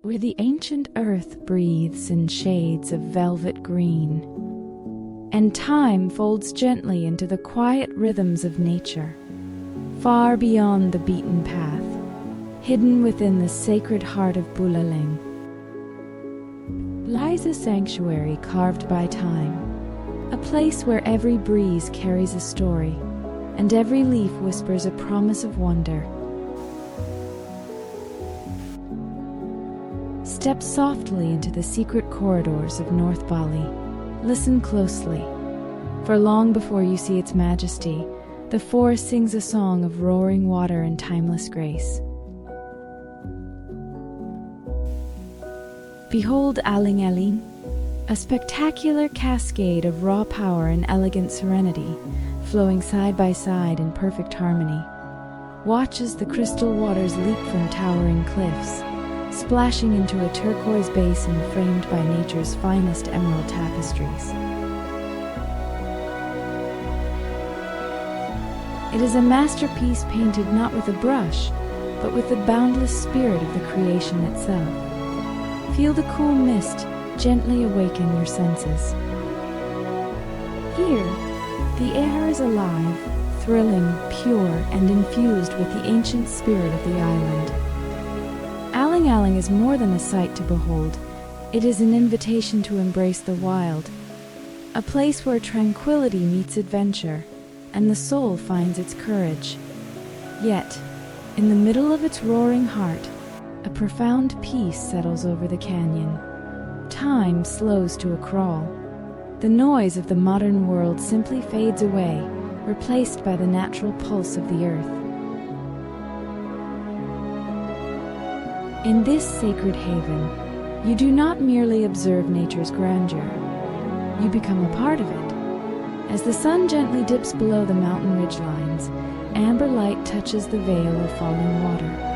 where the ancient earth breathes in shades of velvet green, and time folds gently into the quiet rhythms of nature. Far beyond the beaten path, hidden within the sacred heart of Buleleng, lies a sanctuary carved by time, a place where every breeze carries a story, and every leaf whispers a promise of wonder. Step softly into the secret corridors of North Bali. Listen closely, for long before you see its majesty, the forest sings a song of roaring water and timeless grace. Behold Aling-Aling, a spectacular cascade of raw power and elegant serenity, flowing side by side in perfect harmony. Watch as the crystal waters leap from towering cliffs, splashing into a turquoise basin framed by nature's finest emerald tapestries. It is a masterpiece painted not with a brush, but with the boundless spirit of the creation itself. Feel the cool mist gently awaken your senses. Here, the air is alive, thrilling, pure, and infused with the ancient spirit of the island. Aling-Aling is more than a sight to behold. It is an invitation to embrace the wild, a place where tranquility meets adventure, and the soul finds its courage. Yet, in the middle of its roaring heart, a profound peace settles over the canyon. Time slows to a crawl. The noise of the modern world simply fades away, replaced by the natural pulse of the earth. In this sacred haven, you do not merely observe nature's grandeur. You become a part of it. As the sun gently dips below the mountain ridgelines, amber light touches the veil of falling water.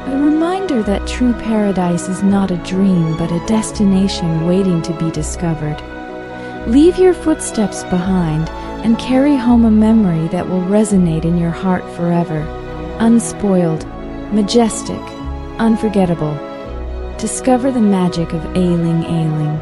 A reminder that true paradise is not a dream, but a destination waiting to be discovered. Leave your footsteps behind and carry home a memory that will resonate in your heart forever. Unspoiled, majestic, unforgettable. Discover the magic of Aling-Aling.